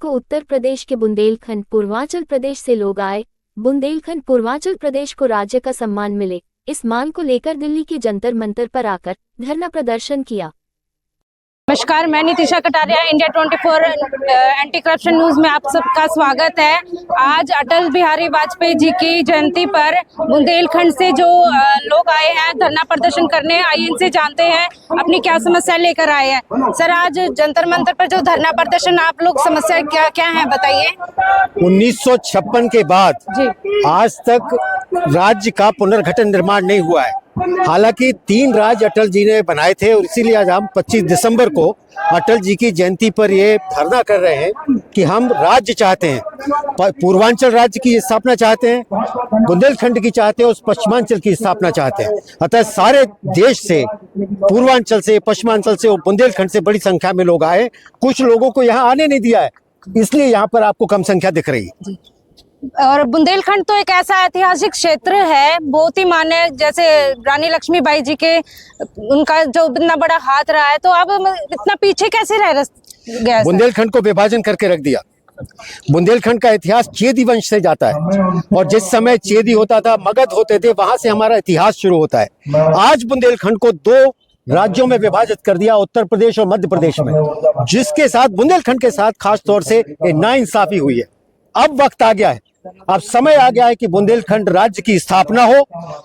को उत्तर प्रदेश के बुंदेलखंड पूर्वांचल प्रदेश से लोग आए। बुंदेलखंड पूर्वांचल प्रदेश को राज्य का सम्मान मिले, इस मांग को लेकर दिल्ली के जंतर मंतर पर आकर धरना प्रदर्शन किया। नमस्कार, मैं Nitisha Kataria, India 24 anti corruption news में आप सबका स्वागत है। आज अटल बिहारी वाजपेयी जी की जयंती पर बुंदेलखंड से जो लोग आए हैं धरना प्रदर्शन करने, आइए इनसे जानते हैं अपनी क्या समस्या लेकर आए हैं। सर, आज जंतर मंतर पर जो धरना प्रदर्शन, आप लोग समस्या क्या क्या है बताइए। 1956 के बाद जी आज तक राज्य का पुनर्गठन निर्माण नहीं हुआ है। हालांकि 3 राज्य अटल जी ने बनाए थे और इसीलिए आज हम 25 दिसंबर को अटल जी की जयंती पर ये धरना कर रहे हैं कि हम राज्य चाहते हैं, पूर्वांचल राज्य की स्थापना चाहते हैं, बुंदेलखंड की चाहते हैं और पश्चिमांचल की स्थापना चाहते हैं। अतः सारे देश से, पूर्वांचल से, पश्चिमांचल से और बुंदेलखंड से बड़ी संख्या में लोग आए। कुछ लोगों को यहाँ आने नहीं दिया है, इसलिए यहाँ पर आपको कम संख्या दिख रही है। और बुंदेलखंड तो एक ऐसा ऐतिहासिक क्षेत्र है, बहुत ही मान्य, जैसे रानी लक्ष्मीबाई जी के उनका जो इतना बड़ा हाथ रहा है, तो अब इतना पीछे कैसे रह गया? बुंदेलखंड को विभाजन करके रख दिया। बुंदेलखंड का इतिहास चेदी वंश से जाता है और जिस समय चेदी होता था, मगध होते थे, वहां से हमारा इतिहास शुरू होता है। आज बुंदेलखंड को 2 राज्यों में विभाजित कर दिया, उत्तर प्रदेश और मध्य प्रदेश में, जिसके साथ बुंदेलखंड के साथ खास तौर से नाइंसाफी हुई है। अब वक्त आ गया है, अब समय आ गया है कि बुंदेलखंड राज्य की स्थापना हो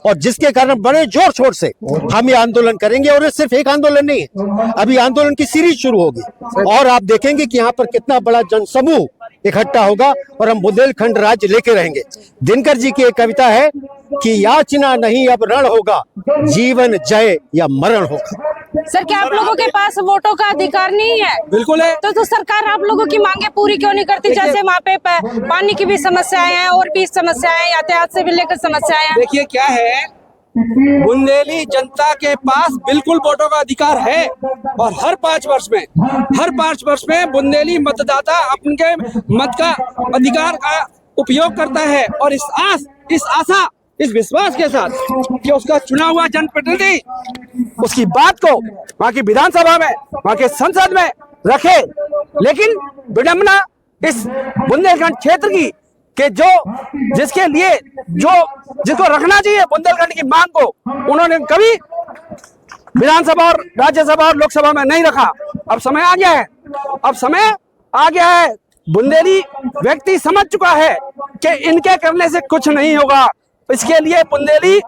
और जिसके कारण बड़े जोर शोर से हम ये आंदोलन करेंगे। और ये सिर्फ एक आंदोलन नहीं है, अभी आंदोलन की सीरीज शुरू होगी और आप देखेंगे कि यहाँ पर कितना बड़ा जनसमूह इकट्ठा होगा और हम बुंदेलखंड राज्य लेके रहेंगे। दिनकर जी की एक कविता है कि याचना नहीं अब रण होगा, जीवन जय या मरण होगा। सर, क्या आप लोगों के पास वोटों का अधिकार नहीं है? बिल्कुल है। तो सरकार आप लोगों की मांगे पूरी क्यों नहीं करती? जैसे वहाँ पे पानी की भी समस्याएं हैं और भी समस्याएं, यातायात से भी लेकर समस्याएं हैं। देखिए क्या है, बुंदेली जनता के पास बिल्कुल वोटों का अधिकार है और हर 5 वर्ष में बुंदेली मतदाता अपने मत का अधिकार का उपयोग करता है और इस आशा, इस विश्वास के साथ कि उसका चुना हुआ जनप्रतिनिधि उसकी बात को वहाँ की विधानसभा में, वहाँ के संसद में रखे। लेकिन विडंबना इस बुंदेलखंड क्षेत्र की कि जिसको रखना चाहिए बुंदेलखंड की मांग को, उन्होंने कभी विधानसभा और राज्यसभा और लोकसभा में नहीं रखा। अब समय आ गया है, बुंदेली व्यक्ति समझ चुका है कि इनके करने से कुछ नहीं होगा। इसके लिए बुंदेली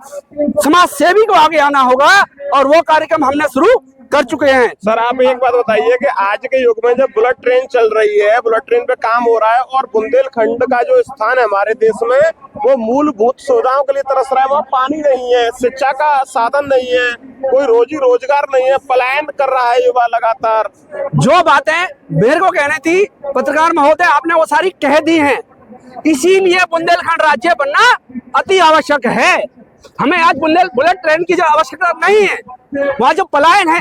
समाज सेवी को आगे आना होगा और वो कार्यक्रम हमने शुरू कर चुके हैं। सर, आप एक बात बताइए कि आज के युग में जब बुलेट ट्रेन चल रही है, बुलेट ट्रेन पे काम हो रहा है और बुंदेलखंड का जो स्थान है हमारे देश में, वो मूलभूत सुविधाओं के लिए तरस रहा है। वहाँ पानी नहीं है, शिक्षा का साधन नहीं है, कोई रोजी रोजगार नहीं है, पलायन कर रहा है युवा लगातार। जो बातें मेरे को कहनी थी पत्रकार महोदय, आपने वो सारी कह दी हैं। इसीलिए बुंदेलखंड राज्य बनना अति आवश्यक है। हमें आज बुलेट ट्रेन की जो आवश्यकता नहीं है, वहाँ जो पलायन है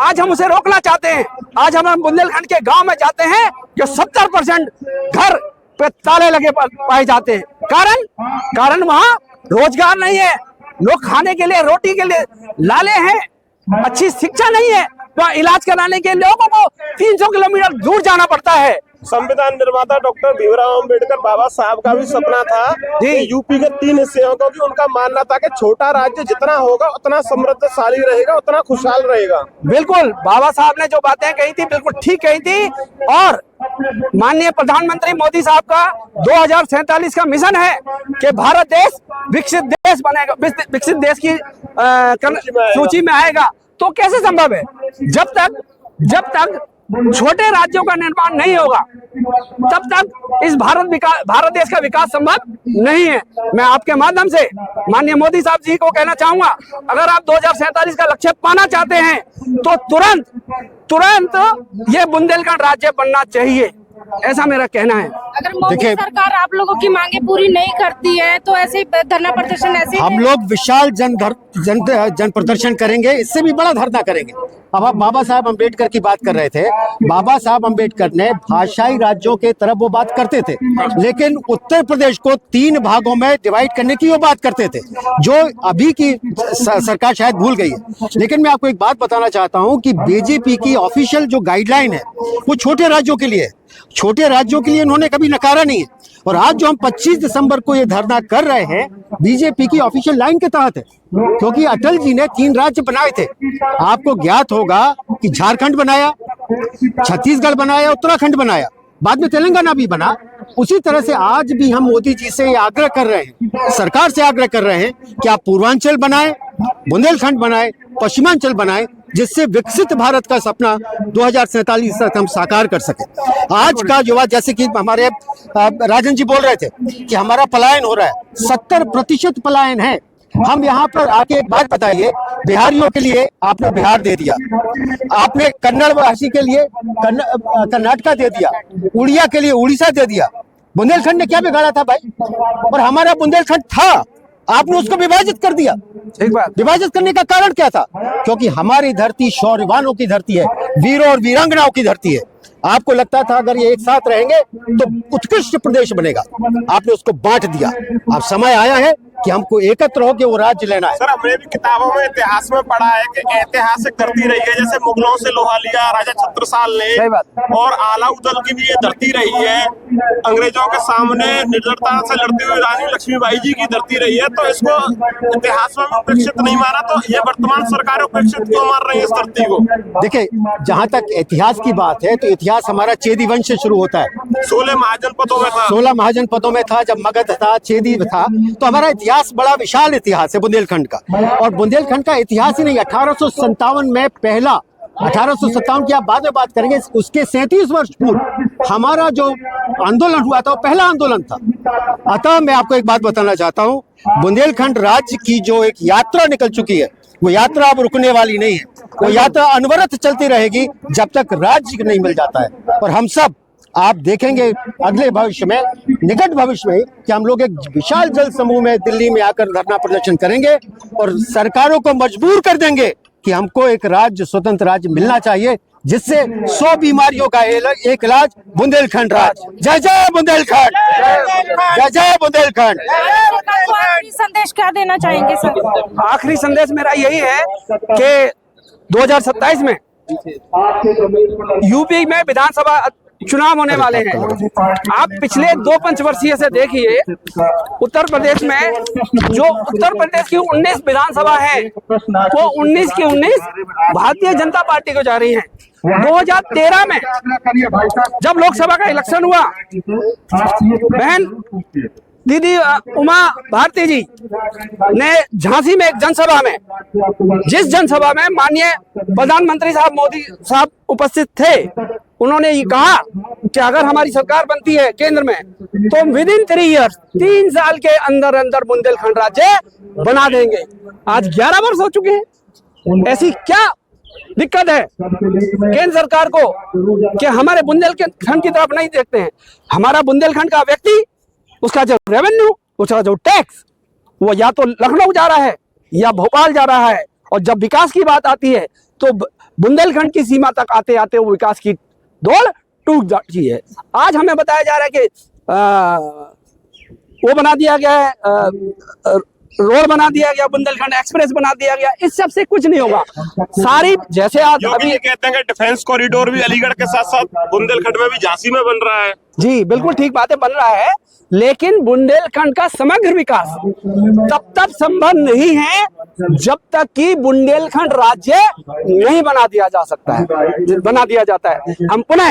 आज हम उसे रोकना चाहते हैं। आज हम बुंदेलखंड के गांव में जाते हैं कि 70% घर पे ताले लगे पाए जाते हैं। कारण वहाँ रोजगार नहीं है, लोग खाने के लिए, रोटी के लिए लाले हैं, अच्छी शिक्षा नहीं है, वहाँ इलाज कराने के लोगों को 300 किलोमीटर दूर जाना पड़ता है। संविधान निर्माता डॉक्टर भीमराव अंबेडकर बाबा साहब का भी सपना था कि यूपी के 3 हिस्से हों, क्योंकि उनका मानना था कि छोटा राज्य जितना होगा उतना समृद्धशाली रहेगा, उतना खुशहाल रहेगा। बिल्कुल, बाबा साहब ने जो बातें कही थी बिल्कुल ठीक कही थी। और माननीय प्रधानमंत्री मोदी साहब का 2047 का मिशन है कि भारत देश विकसित देश बनेगा, विकसित देश की सूची में आएगा। तो कैसे संभव है? जब तक छोटे राज्यों का निर्माण नहीं होगा तब तक इस भारत देश का विकास संभव नहीं है। मैं आपके माध्यम से माननीय मोदी साहब जी को कहना चाहूंगा, अगर आप 2047 का लक्ष्य पाना चाहते हैं तो तुरंत ये बुंदेलखंड राज्य बनना चाहिए, ऐसा मेरा कहना है। अगर मोदी सरकार आप लोगों की मांगे पूरी नहीं करती है तो ऐसे धरना प्रदर्शन, ऐसे हम लोग विशाल जन प्रदर्शन करेंगे, इससे भी बड़ा धरना करेंगे। अब आप बाबा साहब अम्बेडकर की बात कर रहे थे। बाबा साहब अम्बेडकर ने भाषाई राज्यों के तरफ वो बात करते थे, लेकिन उत्तर प्रदेश को 3 भागों में डिवाइड करने की वो बात करते थे, जो अभी की सरकार शायद भूल गई है। लेकिन मैं आपको एक बात बताना चाहता हूं कि बीजेपी की ऑफिशियल जो गाइडलाइन है वो छोटे राज्यों के लिए है। छोटे राज्यों के लिए उन्होंने कभी नकारा नहीं है। और आज जो हम 25 दिसंबर को ये धरना कर रहे हैं, बीजेपी की ऑफिशियल लाइन के तहत है, क्योंकि अटल जी ने 3 राज्य बनाए थे। आपको ज्ञात होगा कि झारखंड बनाया, छत्तीसगढ़ बनाया, उत्तराखंड बनाया, बाद में तेलंगाना भी बना। उसी तरह से आज भी हम मोदी जी से आग्रह कर रहे हैं, सरकार से आग्रह कर रहे हैं कि आप पूर्वांचल बनाएं, बुंदेलखंड बनाएं, पश्चिमांचल बनाएं, जिससे विकसित भारत का सपना 2047 तक हम साकार कर सके। आज का युवा, जैसे कि हमारे राजन जी बोल रहे थे कि हमारा पलायन हो रहा है, 70% पलायन है। हम यहाँ पर आके एक बात बताइए, बिहारियों के लिए आपने बिहार दे दिया, आपने कन्नड़ भाषी के लिए कर्नाटका दे दिया, उड़िया के लिए उड़ीसा दे दिया। बुंदेलखंड ने क्या बिगाड़ा था भाई? और हमारा बुंदेलखंड था, आपने उसको विभाजित कर दिया। ठीक बात। विभाजित करने का कारण क्या था? क्योंकि हमारी धरती शौर्यवानों की धरती है, वीरों और वीरांगनाओं की धरती है। आपको लगता था अगर ये एक साथ रहेंगे तो उत्कृष्ट प्रदेश बनेगा, आपने उसको बांट दिया। अब समय आया है कि हमको एकत्र होकर वो राज्य लेना है। सर, हमने भी किताबों में इतिहास में पढ़ा है कि ऐतिहासिक धरती रही है, जैसे मुगलों से लोहा लिया राजा छत्रसाल ने, और आलाउद्दौला की भी ये धरती रही है, अंग्रेजों के सामने निर्दयता से लड़ती हुई रानी लक्ष्मीबाई जी की धरती रही है। तो इसको इतिहास में उपेक्षित नहीं माना, तो ये वर्तमान सरकार उपेक्षित क्यों मार रही है इस धरती को? देखिए, जहां तक इतिहास की बात है तो इतिहास हमारा चेदी वंश से शुरू होता है। 16 महाजनपदों में था। 16 महाजनपदों में था, जब मगध था, चेदी था। तो हमारा इतिहास बड़ा विशाल इतिहास है बुंदेलखंड का। और बुंदेलखंड का इतिहास ही नहीं, 1857 में पहला, 1857 की आप बाद में बात करेंगे, उसके 37 वर्ष पूर्व हमारा जो आंदोलन हुआ था वो पहला आंदोलन था। अतः मैं आपको एक बात बताना चाहता हूँ, बुंदेलखंड राज्य की जो एक यात्रा निकल चुकी है, वो यात्रा अब रुकने वाली नहीं है। वो यात्रा अनवरत चलती रहेगी जब तक राज्य नहीं मिल जाता है। और हम सब, आप देखेंगे अगले भविष्य में, निकट भविष्य में, कि हम लोग एक विशाल जल समूह में दिल्ली में आकर धरना प्रदर्शन करेंगे और सरकारों को मजबूर कर देंगे कि हमको एक राज्य, स्वतंत्र राज्य मिलना चाहिए, जिससे 100 बीमारियों का एक इलाज बुंदेलखंड राज्य। जय जय बुंदेलखंड, जय जय बुंदेलखंड। आखिरी संदेश क्या देना चाहेंगे सर? आखिरी संदेश मेरा यही है कि 2027 में यूपी में विधानसभा चुनाव होने वाले हैं। आप पिछले 2 पंचवर्षीय से देखिए, उत्तर प्रदेश में जो उत्तर प्रदेश की 19 विधानसभा है, वो 19 की 19 भारतीय जनता पार्टी को जा रही है। 2013 में जब लोकसभा का इलेक्शन हुआ, बहन दीदी उमा भारती जी ने झांसी में एक जनसभा में, जिस जनसभा में माननीय प्रधानमंत्री साहब मोदी साहब उपस्थित थे, उन्होंने ये कहा कि अगर हमारी सरकार बनती है केंद्र में तो विद इन 3 इयर्स, 3 साल के अंदर अंदर बुंदेलखंड राज्य बना देंगे। आज 11 वर्ष हो चुके हैं। ऐसी क्या दिक्कत है केंद्र सरकार को कि हमारे बुंदेलखंड की तरफ नहीं देखते हैं? हमारा बुंदेलखंड का व्यक्ति, उसका जो रेवेन्यू, उसका जो टैक्स, वो या तो लखनऊ जा रहा है या भोपाल जा रहा है। और जब विकास की बात आती है तो बुंदेलखंड की सीमा तक आते आते वो विकास की दौड़ टूट जाती है। आज हमें बताया जा रहा है कि वो बना दिया गया है, रोड बना दिया गया, बुंदेलखंड एक्सप्रेस बना दिया गया। इस सब से कुछ नहीं होगा। सारी, जैसे आज अभी ये कहते हैं कि डिफेंस कॉरिडोर भी अलीगढ़ के साथ साथ बुंदेलखंड में भी, झांसी में बन रहा है। जी बिल्कुल ठीक बात है, बन रहा है, लेकिन बुंदेलखंड का समग्र विकास तब तक संभव नहीं है जब तक कि बुंदेलखंड राज्य नहीं बना दिया जा सकता है, बना दिया जाता है। हम पुनः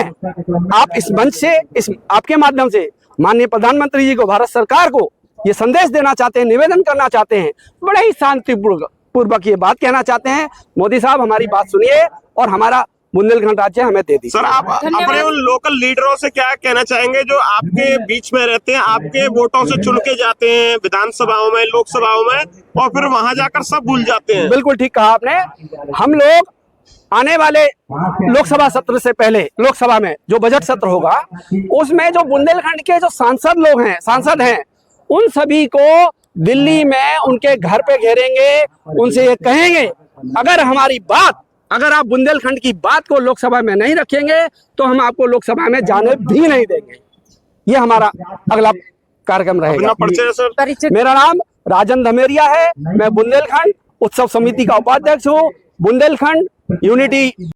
आप इस मंच से, इस आपके माध्यम से माननीय प्रधानमंत्री जी को, भारत सरकार को ये संदेश देना चाहते हैं, निवेदन करना चाहते हैं, बड़े ही शांतिपूर्वक ये बात कहना चाहते हैं, मोदी साहब हमारी बात सुनिए और हमारा बुंदेलखंड राज्य हमें दे दी। सर, आप अपने उन लोकल लीडरों से क्या कहना चाहेंगे जो आपके बीच में रहते हैं, आपके वोटों से चुन के जाते हैं विधानसभाओं में, लोकसभाओं में, और फिर वहां जाकर सब भूल जाते हैं? बिल्कुल ठीक कहा आपने। हम लोग आने वाले लोकसभा सत्र से पहले, लोकसभा में जो बजट सत्र होगा, उसमें जो बुंदेलखंड के जो सांसद हैं, उन सभी को दिल्ली में उनके घर पे घेरेंगे, उनसे ये कहेंगे अगर हमारी बात अगर आप बुंदेलखंड की बात को लोकसभा में नहीं रखेंगे तो हम आपको लोकसभा में जाने भी नहीं देंगे। ये हमारा अगला कार्यक्रम अपना रहेगा। परिचय सर। परिचय मेरा नाम राजन धमेरिया है। मैं बुंदेलखंड उत्सव समिति का उपाध्यक्ष हूँ। बुंदेलखंड यूनिटी